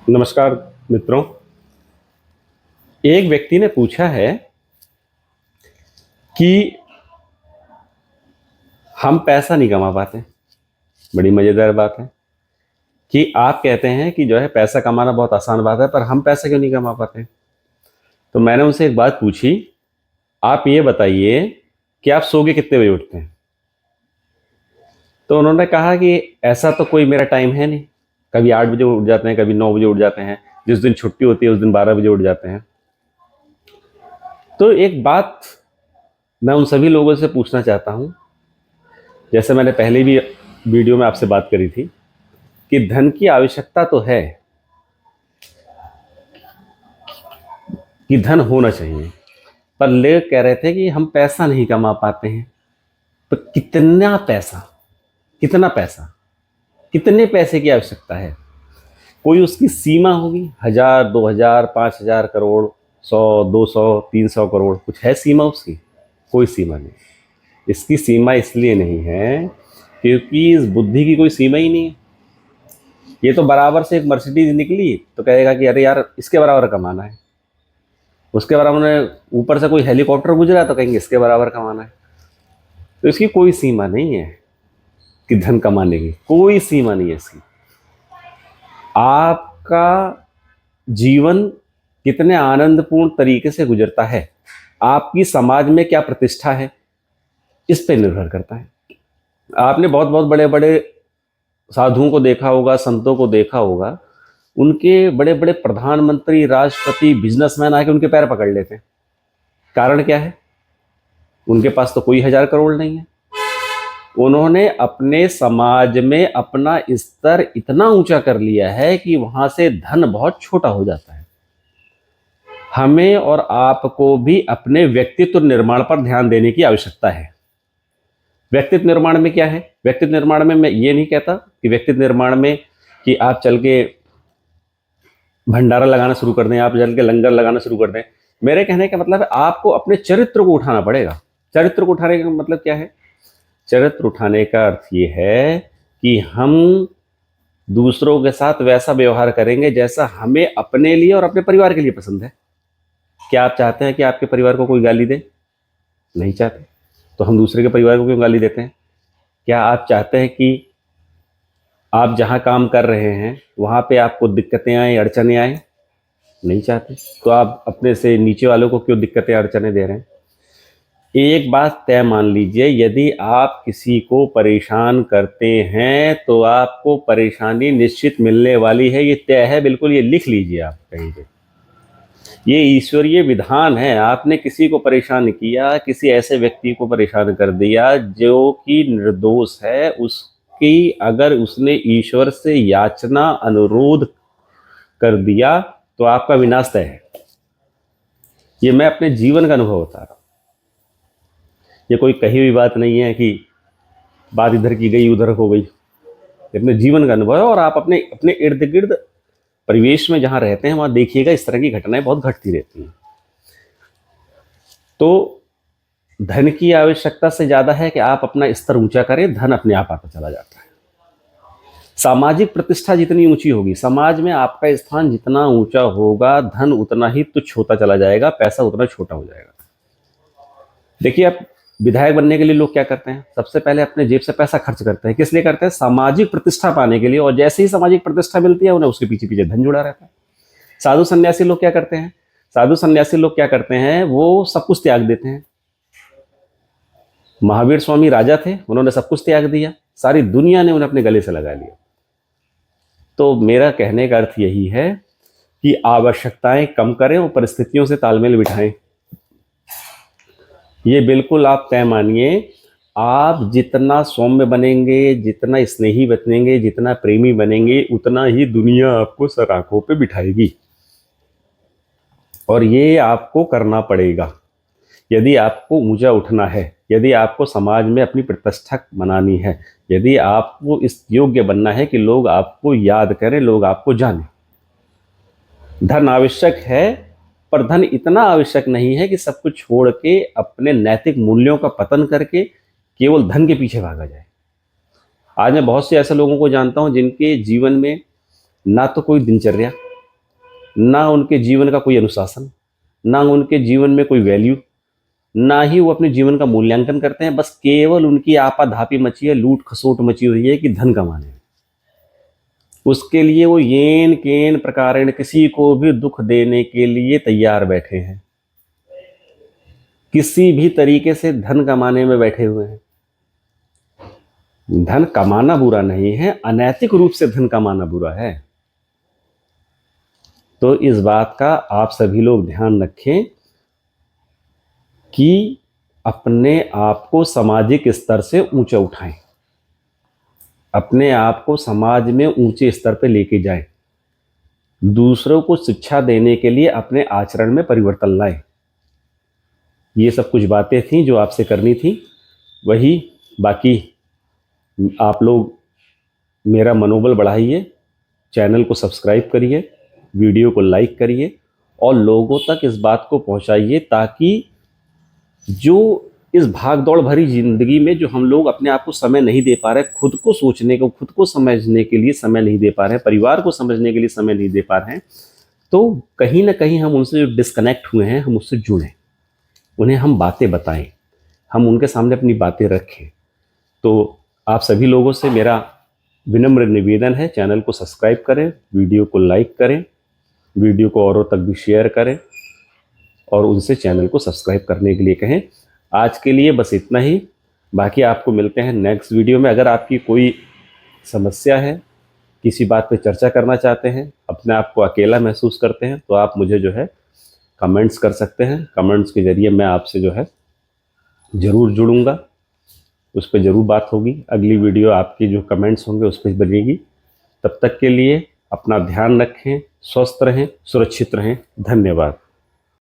नमस्कार मित्रों। एक व्यक्ति ने पूछा है कि हम पैसा नहीं कमा पाते। बड़ी मज़ेदार बात है कि आप कहते हैं कि जो है पैसा कमाना बहुत आसान बात है, पर हम पैसा क्यों नहीं कमा पाते। तो मैंने उनसे एक बात पूछी, आप ये बताइए कि आप सो के कितने बजे उठते हैं। तो उन्होंने कहा कि ऐसा तो कोई मेरा टाइम है नहीं, कभी 8 बजे उठ जाते हैं, कभी 9 बजे उठ जाते हैं, जिस दिन छुट्टी होती है उस दिन 12 बजे उठ जाते हैं। तो एक बात मैं उन सभी लोगों से पूछना चाहता हूँ, जैसे मैंने पहले भी वीडियो में आपसे बात करी थी कि धन की आवश्यकता तो है, कि धन होना चाहिए, पर लोग कह रहे थे कि हम पैसा नहीं कमा पाते हैं। तो कितना पैसा, कितना पैसा, कितने पैसे की आवश्यकता है? कोई उसकी सीमा होगी? 1000, 2000, 5000 करोड़, 100, 200, 300 करोड़, कुछ है सीमा उसकी? कोई सीमा नहीं। इसकी सीमा इसलिए नहीं है क्योंकि इस बुद्धि की कोई सीमा ही नहीं है। ये तो बराबर से एक मर्सिडीज निकली तो कहेगा कि अरे यार इसके बराबर कमाना है, उसके बराबर में ऊपर से कोई हेलीकॉप्टर गुजरा तो कहेंगे इसके बराबर कमाना है। तो इसकी कोई सीमा नहीं है कि धन कमाने की कोई सीमा नहीं है इसकी। आपका जीवन कितने आनंदपूर्ण तरीके से गुजरता है, आपकी समाज में क्या प्रतिष्ठा है, इस पे निर्भर करता है। आपने बहुत बहुत बड़े बड़े साधुओं को देखा होगा, संतों को देखा होगा, उनके बड़े बड़े प्रधानमंत्री, राष्ट्रपति, बिजनेसमैन आके उनके पैर पकड़ लेते हैं। कारण क्या है? उनके पास तो कोई 1000 करोड़ नहीं है। उन्होंने अपने समाज में अपना स्तर इतना ऊंचा कर लिया है कि वहां से धन बहुत छोटा हो जाता है। हमें और आपको भी अपने व्यक्तित्व निर्माण पर ध्यान देने की आवश्यकता है। व्यक्तित्व निर्माण में क्या है? व्यक्तित्व निर्माण में मैं ये नहीं कहता कि व्यक्तित्व निर्माण में कि आप चल के भंडारा लगाना शुरू कर दें, आप चल के लंगर लगाना शुरू कर दें। मेरे कहने का मतलब है आपको अपने चरित्र को उठाना पड़ेगा। चरित्र को उठाने का मतलब क्या है? चरित्र उठाने का अर्थ ये है कि हम दूसरों के साथ वैसा व्यवहार करेंगे जैसा हमें अपने लिए और अपने परिवार के लिए पसंद है। क्या आप चाहते हैं कि आपके परिवार को कोई गाली दे? नहीं चाहते। तो हम दूसरे के परिवार को क्यों गाली देते हैं? क्या आप चाहते हैं कि आप जहाँ काम कर रहे हैं वहाँ पे आपको दिक्कतें आए, अड़चने आए? नहीं चाहते। तो आप अपने से नीचे वालों को क्यों दिक्कतें, अड़चने दे रहे हैं? एक बात तय मान लीजिए, यदि आप किसी को परेशान करते हैं तो आपको परेशानी निश्चित मिलने वाली है, ये तय है, बिल्कुल ये लिख लीजिए आप कहीं पे। ये ईश्वरीय विधान है। आपने किसी को परेशान किया, किसी ऐसे व्यक्ति को परेशान कर दिया जो कि निर्दोष है, उसकी अगर उसने ईश्वर से याचना, अनुरोध कर दिया तो आपका विनाश तय है। ये मैं अपने जीवन का अनुभव बता रहा हूँ। ये कोई कही हुई बात नहीं है कि बात इधर की गई उधर हो गई। अपने जीवन का अनुभव है। और आप अपने अपने इर्द गिर्द परिवेश में जहाँ रहते हैं वहाँ देखिएगा, इस तरह की घटनाएं बहुत घटती रहती हैं। तो धन की आवश्यकता से ज़्यादा है कि आप अपना स्तर ऊंचा करें, धन अपने आप आता चला जाता है। सामाजिक प्रतिष्ठा जितनी ऊंची होगी, समाज में आपका स्थान जितना ऊंचा होगा, धन उतना ही तुच्छ होता चला जाएगा, पैसा उतना छोटा हो जाएगा। देखिए, आप विधायक बनने के लिए लोग क्या करते हैं? सबसे पहले अपने जेब से पैसा खर्च करते हैं। किस लिए करते हैं? सामाजिक प्रतिष्ठा पाने के लिए। और जैसे ही सामाजिक प्रतिष्ठा मिलती है उन्हें उसके पीछे पीछे धन जुड़ा रहता है। साधु सन्यासी लोग क्या करते हैं? साधु सन्यासी लोग क्या करते हैं? वो सब कुछ त्याग देते हैं। महावीर स्वामी राजा थे, उन्होंने सब कुछ त्याग दिया, सारी दुनिया ने उन्हें अपने गले से लगा लिया। तो मेरा कहने का अर्थ यही है कि आवश्यकताएं कम करें और परिस्थितियों से तालमेल बिठाएं। ये बिल्कुल आप तय मानिए, आप जितना सौम्य बनेंगे, जितना स्नेही बनेंगे, जितना प्रेमी बनेंगे, उतना ही दुनिया आपको सराखों पे बिठाएगी। और ये आपको करना पड़ेगा यदि आपको ऊंचा उठना है, यदि आपको समाज में अपनी प्रतिष्ठा बनानी है, यदि आपको इस योग्य बनना है कि लोग आपको याद करें, लोग आपको जाने। धन आवश्यक है, पर धन इतना आवश्यक नहीं है कि सब कुछ छोड़ के अपने नैतिक मूल्यों का पतन करके केवल धन के पीछे भागा जाए। आज मैं बहुत से ऐसे लोगों को जानता हूं जिनके जीवन में ना तो कोई दिनचर्या, ना उनके जीवन का कोई अनुशासन, ना उनके जीवन में कोई वैल्यू, ना ही वो अपने जीवन का मूल्यांकन करते हैं। बस केवल उनकी आपाधापी मची है, लूट खसोट मची हुई है कि धन कमाने में। उसके लिए वो येन केन प्रकारेण किसी को भी दुख देने के लिए तैयार बैठे हैं, किसी भी तरीके से धन कमाने में बैठे हुए हैं। धन कमाना बुरा नहीं है, अनैतिक रूप से धन कमाना बुरा है। तो इस बात का आप सभी लोग ध्यान रखें कि अपने आप को सामाजिक स्तर से ऊंचा उठाएं, अपने आप को समाज में ऊंचे स्तर पर लेके जाएं, दूसरों को शिक्षा देने के लिए अपने आचरण में परिवर्तन लाएं। ये सब कुछ बातें थी जो आपसे करनी थी। वही बाकी आप लोग मेरा मनोबल बढ़ाइए, चैनल को सब्सक्राइब करिए, वीडियो को लाइक करिए और लोगों तक इस बात को पहुंचाइए, ताकि जो इस भागदौड़ भरी ज़िंदगी में जो हम लोग अपने आप को समय नहीं दे पा रहे, खुद को सोचने को, खुद को समझने के लिए समय नहीं दे पा रहे हैं, परिवार को समझने के लिए समय नहीं दे पा रहे हैं, तो कहीं ना कहीं हम उनसे जो डिस्कनेक्ट हुए हैं, हम उससे जुड़ें, उन्हें हम बातें बताएं, हम उनके सामने अपनी बातें रखें। तो आप सभी लोगों से मेरा विनम्र निवेदन है, चैनल को सब्सक्राइब करें, वीडियो को लाइक करें, वीडियो को औरों तक भी शेयर करें और उनसे चैनल को सब्सक्राइब करने के लिए कहें। आज के लिए बस इतना ही, बाकी आपको मिलते हैं नेक्स्ट वीडियो में। अगर आपकी कोई समस्या है, किसी बात पे चर्चा करना चाहते हैं, अपने आप को अकेला महसूस करते हैं, तो आप मुझे जो है कमेंट्स कर सकते हैं। कमेंट्स के ज़रिए मैं आपसे जो है ज़रूर जुड़ूंगा, उस पर ज़रूर बात होगी। अगली वीडियो आपकी जो कमेंट्स होंगे उस पर बनेगी। तब तक के लिए अपना ध्यान रखें, स्वस्थ रहें, सुरक्षित रहें। धन्यवाद।